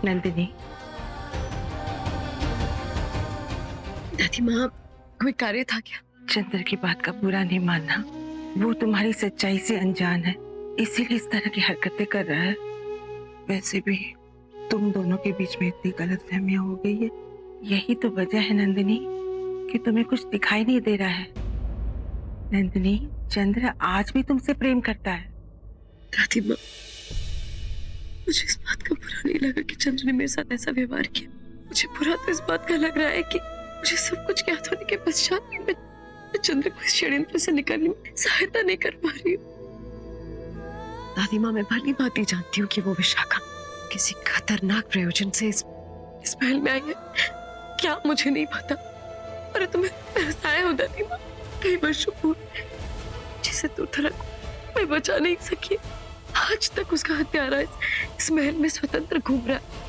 नंदिनी, दादी माँ, कोई कार्य था क्या? चंद्र की बात का बुरा नहीं मानना, वो तुम्हारी सच्चाई से अनजान है, इसीलिए इस तरह की हरकतें कर रहा है। वैसे भी तुम दोनों के बीच में इतनी गलतफहमियां हो गई है, यही तो वजह है नंदिनी कि तुम्हें कुछ दिखाई नहीं दे रहा है। नंदिनी, चंद्र आज भी तुमसे प्रेम करता है। दादी माँ, मुझे इस बात का बुरा नहीं लगा कि चंद्र ने मेरे साथ ऐसा व्यवहार किया। मुझे बुरा तो इस बात का लग रहा है कि मुझे सब कुछ ज्ञात होने के पश्चात भी मैं चंद्र को इस षड्यंत्र से निकालने में सहायता नहीं कर पा रही हूँ। दादी माँ, मैं भली भांति जानती हूँ कि वो विशाखा किसी खतरनाक प्रयोजन से इस महल में आई है। क्या मुझे नहीं पता? अरे तुम्हें तरसाया हो दादी माँ, कई वर्षों पूर्व जिसे दुर्धरा को मैं बचा नहीं सकी, आज तक उसका हत्यारा इस महल में स्वतंत्र घूम रहा है।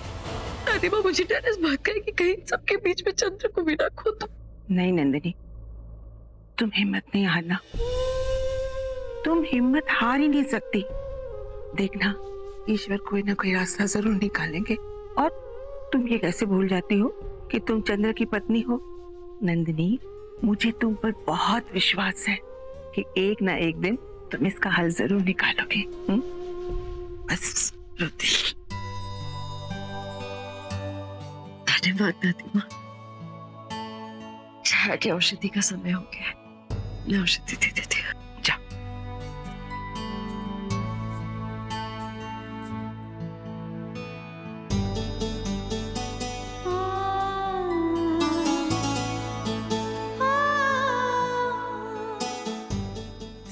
दादी माँ, मुझे डर इस बात का है कि कहीं सबके बीच में चंद्र को भी ना खो दो। नहीं नंदिनी, तुम हिम्मत नहीं हारना, तुम हिम्मत हार ही नहीं सकती। देखना, ईश्वर कोई ना कोई रास्ता जरूर निकालेंगे। और तुम ये कैसे भूल जाती हो कि तुम चंद्र की पत्नी हो? नंदिनी, मुझे तुम पर बहुत विश्वास है कि एक ना एक दिन तुम इसका हल जरूर निकालोगे। बस रुति। धन्यवाद दादी माँ। छाया की औषधि का समय हो गया है, मैं औषधि दे देती हूँ।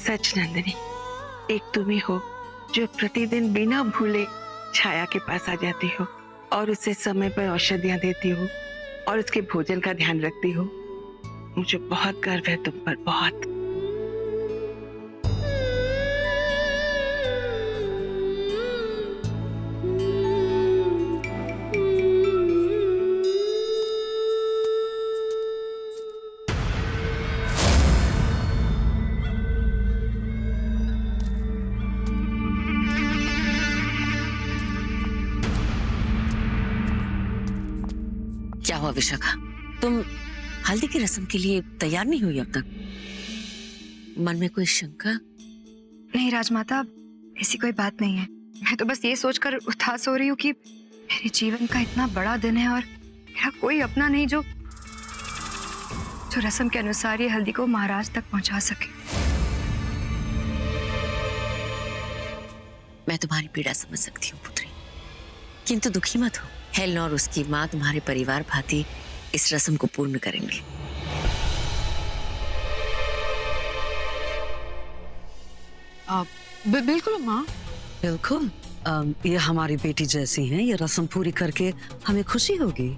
सच नंदिनी, एक तुम ही हो जो प्रतिदिन बिना भूले छाया के पास आ जाती हो और उसे समय पर औषधियां देती हो और उसके भोजन का ध्यान रखती हो। मुझे बहुत गर्व है तुम पर, बहुत। क्या हुआ विशाखा, तुम हल्दी की रस्म के लिए तैयार नहीं हुई अब तक? मन में कोई शंका? नहीं राजमाता, ऐसी कोई बात नहीं है। मैं तो बस ये सोचकर उदास हो रही हूँ कि मेरे जीवन का इतना बड़ा दिन है और मेरा कोई अपना नहीं जो रस्म के अनुसार ये हल्दी को महाराज तक पहुंचा सके। मैं तुम्हारी पीड़ा समझ सकती हूँ पुत्री, किंतु दुखी मत हो। हेलन और उसकी माँ तुम्हारे परिवार भांति इस रस्म को पूर्ण करेंगे। बिल्कुल माँ, बिल्कुल। ये हमारी बेटी जैसी हैं, ये रस्म पूरी करके हमें खुशी होगी।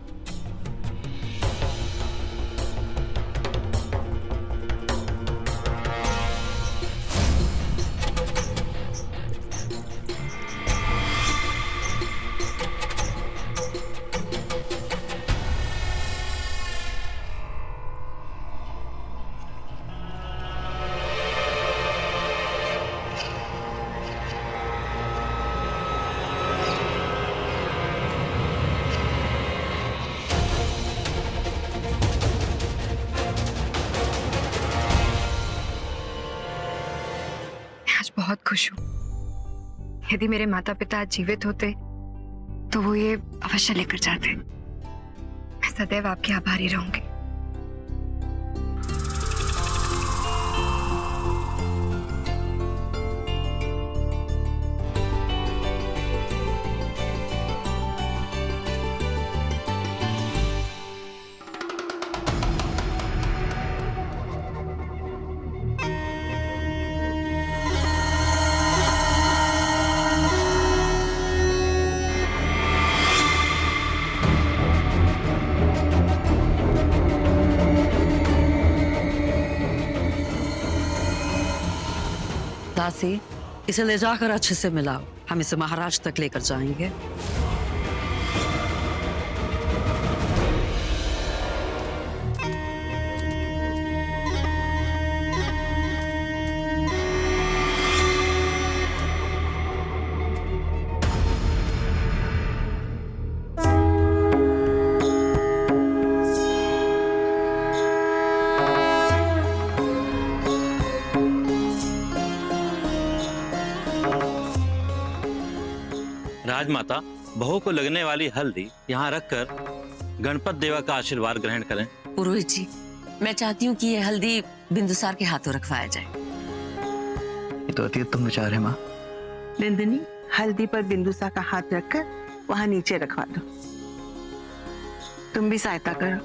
आज बहुत खुश हूँ। यदि मेरे माता पिता आज जीवित होते तो वो ये अवश्य लेकर जाते। मैं सदैव आपकी आभारी रहूंगी। दासी, इसे ले जाकर अच्छे से मिलाओ, हम इसे महाराज तक लेकर जाएंगे। राजमाता बहू को लगने वाली हल्दी यहाँ रखकर गणपत देवा का आशीर्वाद ग्रहण करें। पुरोहित जी, मैं चाहती हूँ कि ये हल्दी बिंदुसार के हाथों रखवाया जाए। ये तो अति उत्तम विचार है माँ। नंदिनी, हल्दी पर बिंदुसा का हाथ रखकर वहां नीचे रखवा दो। तुम भी सहायता करो।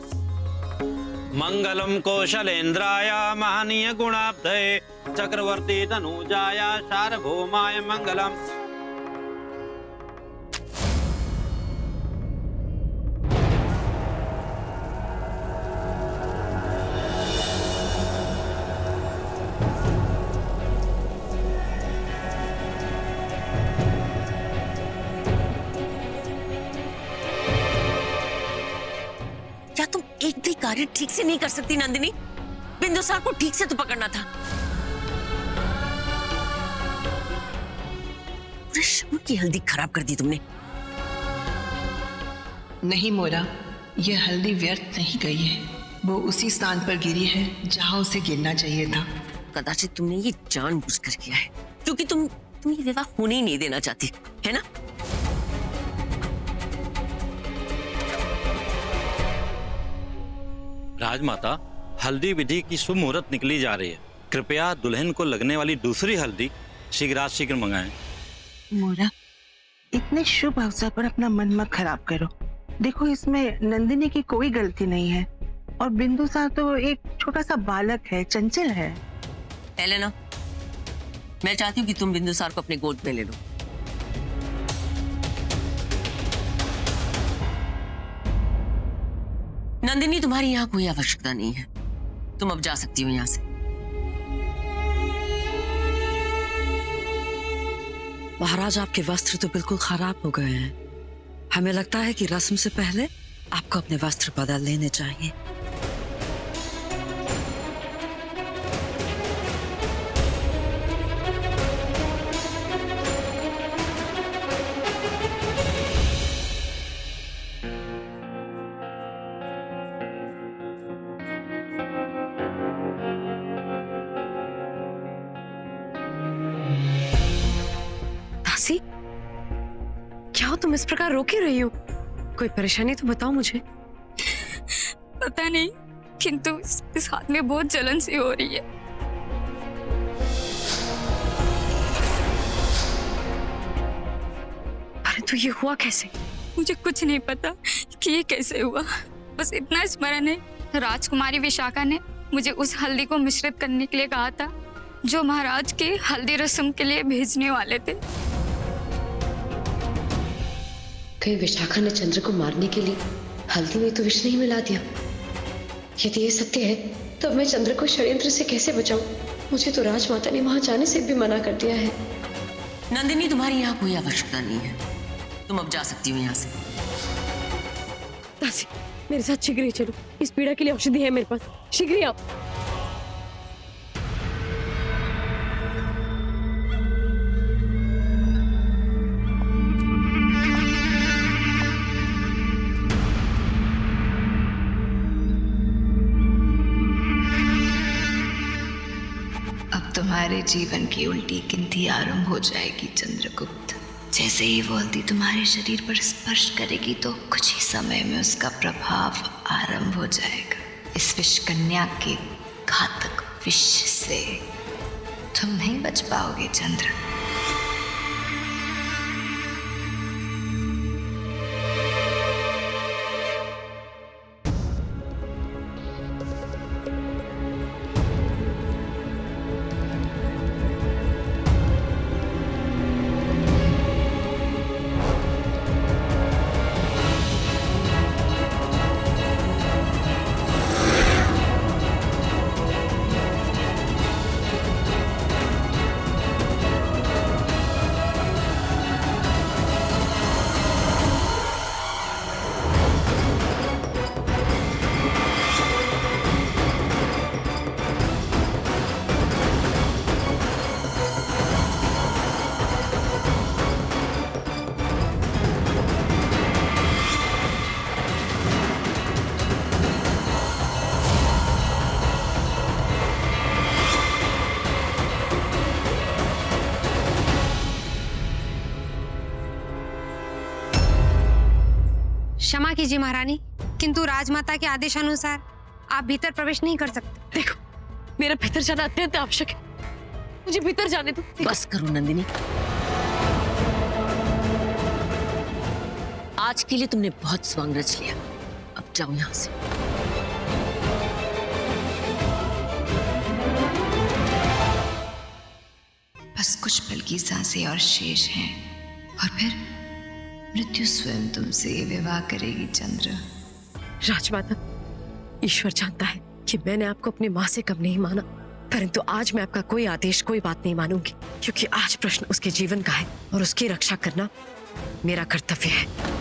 मंगलम कौशलेन्द्राय महनीय गुणाब्धये चक्रवर्ती तनुजाय सार्वभौमाय मंगलम। क्या तुम एक भी कार्य ठीक से नहीं कर सकती नंदिनी? बिंदुसार को ठीक से तो पकड़ना था। पूरे शहर की हल्दी खराब कर दी तुमने। नहीं मोरा, यह हल्दी व्यर्थ नहीं गई है। वो उसी स्थान पर गिरी है जहां उसे गिरना चाहिए था। कदाचित तुमने ये जानबूझकर किया है, क्योंकि तुम ये विवाह होने ही नहीं देना चाहती, है ना? राजमाता, हल्दी विधि की शुभ मुहूर्त निकली जा रही है। कृपया दुल्हन को लगने वाली दूसरी हल्दी शीघ्र मंगाएं। मोरा, इतने शुभ अवसर पर अपना मन मत खराब करो। देखो, इसमें नंदिनी की कोई गलती नहीं है और बिंदुसार तो एक छोटा सा बालक है, चंचल है। हेलेना, मैं चाहती हूँ कि तुम बिंदुसार को अपने गोद में ले लो। नंदिनी, तुम्हारी यहाँ कोई आवश्यकता नहीं है। तुम अब जा सकती हो यहाँ से। महाराज, आपके वस्त्र तो बिल्कुल खराब हो गए हैं। हमें लगता है कि रस्म से पहले आपको अपने वस्त्र बदल लेने चाहिए। दासी, क्या हो तुम इस प्रकार रो क्यों रही हो? कोई परेशानी तो बताओ मुझे। पता नहीं, किंतु इस हाथ में बहुत जलन सी हो रही है। अरे तो ये हुआ कैसे? मुझे कुछ नहीं पता कि ये कैसे हुआ। बस इतना स्मरण है, राजकुमारी विशाखा ने मुझे उस हल्दी को मिश्रित करने के लिए कहा था जो महाराज के हल्दी रस्म के लिए भेजने वाले थे। कहीं विशाखा ने चंद्र को मारने के लिए हल्दी में तो विष नहीं मिला दिया? यदि ये सत्य है तो मैं चंद्र को षड्यंत्र से कैसे बचाऊं? मुझे तो राजमाता ने वहां जाने से भी मना कर दिया है। नंदिनी, तुम्हारी यहाँ कोई आवश्यकता नहीं है। तुम अब जा सकती हो यहाँ से। दासी, मेरे साथ शीघ्र ही चलो। इस पीड़ा के लिए औषधि है मेरे पास। शीघ्र ही आप। तुम्हारे जीवन की उल्टी गिनती आरंभ हो जाएगी चंद्रगुप्त। जैसे ही वो हल्दी तुम्हारे शरीर पर स्पर्श करेगी तो कुछ ही समय में उसका प्रभाव आरंभ हो जाएगा। इस विष कन्या के घातक विष से तुम नहीं बच पाओगे चंद्र। कीजिए महारानी, किंतु राजमाता के आदेशानुसार आप भीतर प्रवेश नहीं कर सकते। देखो, मेरा भीतर जाना अत्यंत आवश्यक है, मुझे भीतर जाने दो। बस करो नंदिनी, आज के लिए तुमने बहुत स्वांग रच लिया, अब जाओ यहां से। बस कुछ पल की सांसें और शेष हैं, और फिर मृत्यु स्वयं तुमसे विवाह करेगी चंद्र। राजमाता, ईश्वर जानता है कि मैंने आपको अपनी माँ से कम नहीं माना, परंतु आज मैं आपका कोई आदेश, कोई बात नहीं मानूंगी, क्योंकि आज प्रश्न उसके जीवन का है और उसकी रक्षा करना मेरा कर्तव्य है।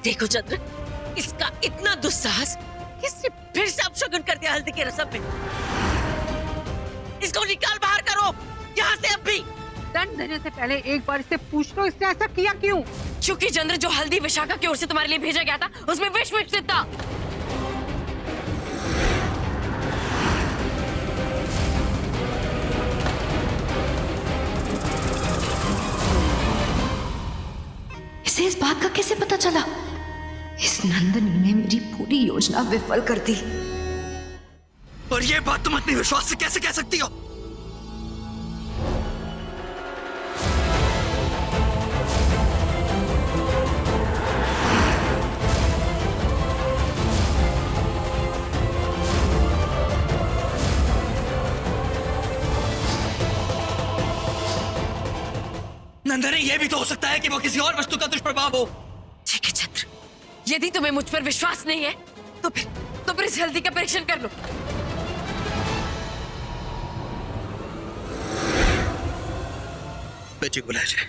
देखो चंद्र, इसका इतना दुस्साहस, इसने फिर से अपशगुन कर दिया हल्दी के रस्म में। इसको निकाल बाहर करो यहाँ से अभी। दंड देने से पहले एक बार इससे पूछ लो इसने ऐसा किया क्यों? क्योंकि चंद्र, जो हल्दी विशाखा की ओर से तुम्हारे लिए भेजा गया था उसमें विष मिश्रित था। इसे इस बात का कैसे पता चला? इस नंदनी ने मेरी पूरी योजना विफल कर दी। और ये बात तुम अपने विश्वास से कैसे कह सकती हो? नंदनी, ये भी तो हो सकता है कि वो किसी और वस्तु का दुष्प्रभाव हो। ठीक है चंद्र, यदि तुम्हें मुझ पर विश्वास नहीं है तो फिर इस हल्दी का परीक्षण कर लो। बेटी बुलाया जाए।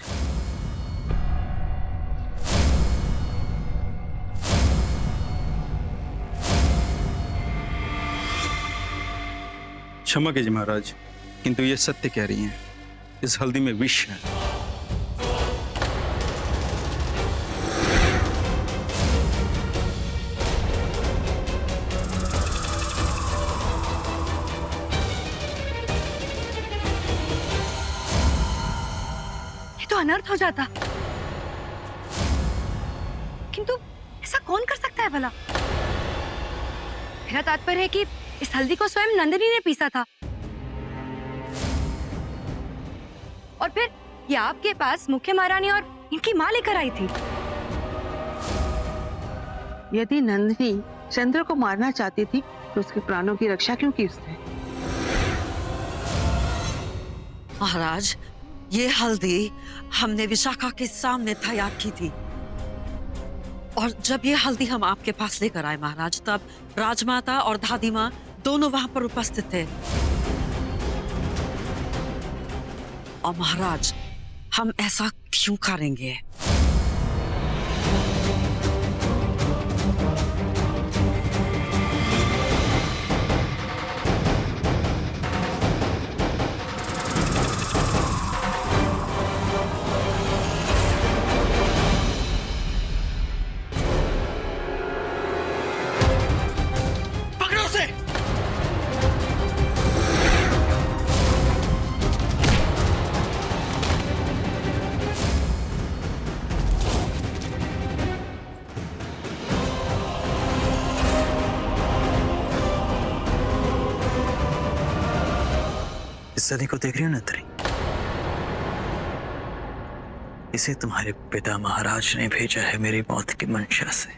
क्षमा कीजिए महाराज, किंतु ये सत्य कह रही हैं, इस हल्दी में विष है। तो अनर्थ हो जाता, किंतु ऐसा कौन कर सकता है भला? मेरा तात्पर्य है कि इस हल्दी को स्वयं नंदिनी ने पीसा था, और फिर ये आपके पास मुख्य महारानी और इनकी माँ लेकर आई थी। यदि नंदिनी चंद्र को मारना चाहती थी तो उसके प्राणों की रक्षा क्यों की उसने? महाराज, ये हल्दी हमने विशाखा के सामने तैयार की थी, और जब ये हल्दी हम आपके पास लेकर आए महाराज, तब राजमाता और दादी माँ दोनों वहां पर उपस्थित थे। और महाराज, हम ऐसा क्यों करेंगे? सनी को देख रही हो नंदनी? इसे तुम्हारे पिता महाराज ने भेजा है मेरी मौत की मंशा से।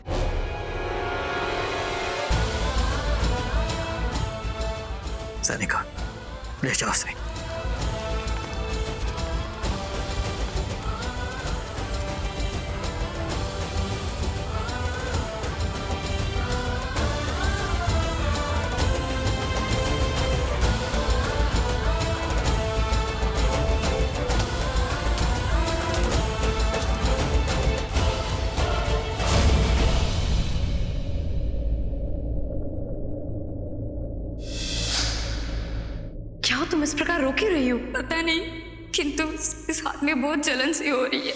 सनी को ले जाओ से। क्या तुम इस प्रकार रो क्यों रही हो? पता नहीं, किंतु इस हाथ में बहुत जलन सी हो रही है।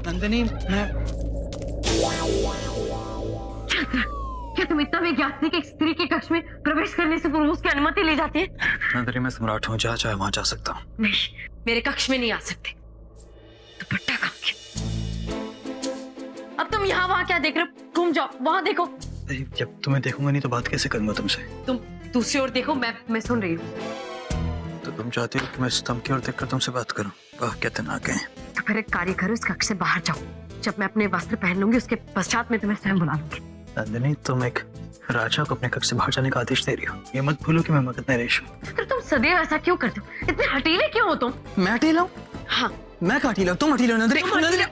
नंदनी, मैं क्या तुम इतना भी ज्ञात नहीं कि एक स्त्री के कक्ष में प्रवेश करने से पूर्व उसकी अनुमति ली जाती है? नंदनी, मैं सम्राट हूँ, जहाँ चाहे वहां जा सकता हूँ। नहीं, मेरे कक्ष में नहीं आ सकते। दुपट्टा कहाँ गया? अब तुम यहाँ वहाँ क्या देख रहे हो? घूम जाओ, वहाँ देखो। जब तुम्हें देखूंगा नहीं तो बात कैसे करूंगा तुमसे? तुम दूसरी ओर देखो, मैं सुन रही हूँ। तो तुम चाहती हो कि मैं स्तंभ की ओर देखकर तुमसे बात करूं? वाह, क्या तनाक है। तो फिर एक कार्य करो, इस कक्ष से बाहर जाओ। जब मैं अपने वस्त्र पहन लूंगी उसके पश्चात में तुम्हें स्वयं बुला लूंगी। नंदिनी, तुम एक राजा को अपने कक्ष से बाहर जाने का आदेश दे रही हो। ये मत भूलो कि मैं मगध नरेश हूँ। तो तुम सदैव ऐसा क्यों करते हो? इतने हटीले क्यों हो तुम? मैं हटीला हूँ? हाँ, मैं कहाँ हटीला हूँ? तुम हटीला हो नंदिनी। नंदिनी,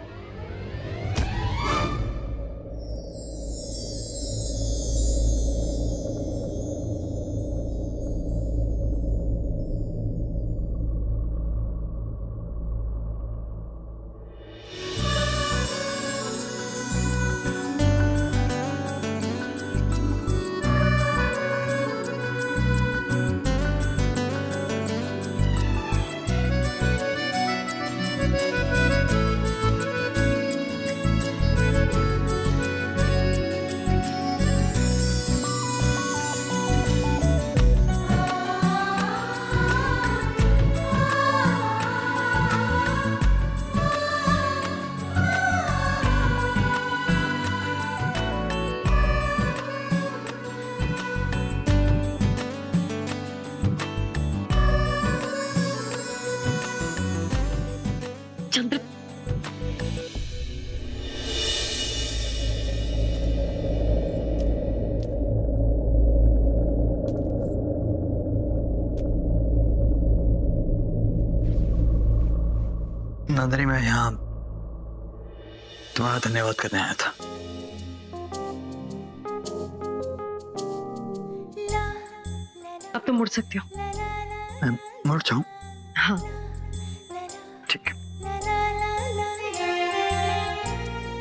चंद्र, नंदिनी, मैं यहाँ तुम्हारा धन्यवाद करने आया था। अब तुम मुड़ सकते हो। मैं मुड़ जाऊं? हाँ, ठीक है।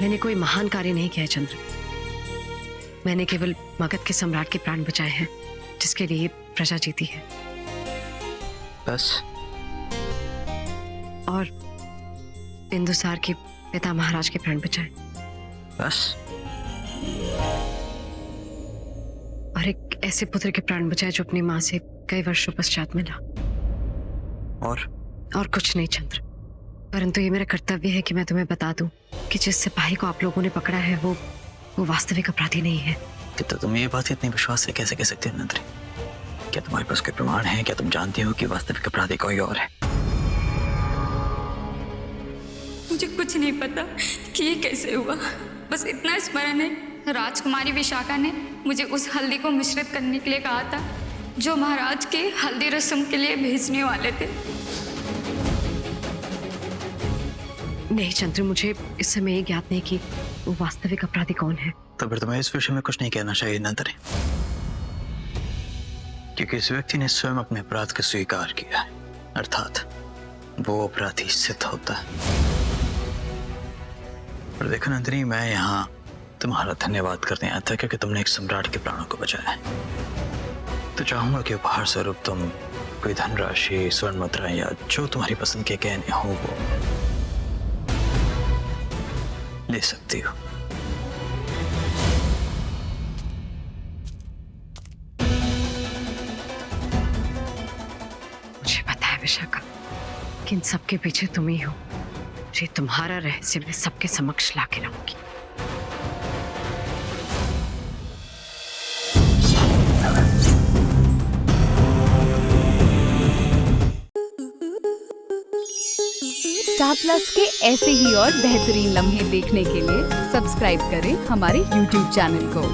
मैंने कोई महान कार्य नहीं किया है चंद्र। मैंने केवल मगध के सम्राट के प्राण बचाए हैं, जिसके लिए प्रजा जीती है। बस? और बिंदुसार के पिता महाराज के प्राण बचाए। बस? और एक ऐसे पुत्र के प्राण बचाए जो अपनी माँ से कई वर्षों पश्चात मिला। और कुछ नहीं चंद्र, परंतु ये मेरा कर्तव्य है कि मैं तुम्हें बता दूं कि जिस सिपाही को आप लोगों ने पकड़ा है वो वास्तविक अपराधी नहीं है। तो तुम ये बात इतने विश्वास से कैसे कह सकते हो नंदिनी? क्या तुम्हारे पास कोई प्रमाण है? क्या तुम जानती हो कि वास्तविक अपराधी कोई और है? मुझे कुछ नहीं पता कि ये कैसे हुआ। बस इतना स्मरण है, राजकुमारी विशाखा ने मुझे उस हल्दी को मिश्रित करने के लिए कहा था जो महाराज के हल्दी रस्म के लिए भेजने वाले थे। नहीं चंद्र, मुझे इस समय ये ज्ञात नहीं कि वो वास्तविक अपराधी कौन है। तो फिर तुम्हें इस विषय में कुछ नहीं कहना चाहिए नंदिनी, क्योंकि इस व्यक्ति ने स्वयं अपने अपराध को स्वीकार किया है, अर्थात वो अपराधी सिद्ध होता है। और देखो नंदिनी, मैं यहाँ तुम्हारा धन्यवाद करने आया था क्योंकि तुमने एक सम्राट के प्राणों को बचाया है। तो चाहूंगा कि उपहार स्वरूप तुम कोई धनराशि, स्वर्ण मुद्रा या जो तुम्हारी पसंद के गहने हो वो ले सकती हो। लेकिन सबके पीछे तुम ही हो। ये तुम्हारा रहस्य मैं सबके समक्ष लाके रहूंगी। स्टार प्लस के ऐसे ही और बेहतरीन लम्हे देखने के लिए सब्सक्राइब करें हमारे YouTube चैनल को।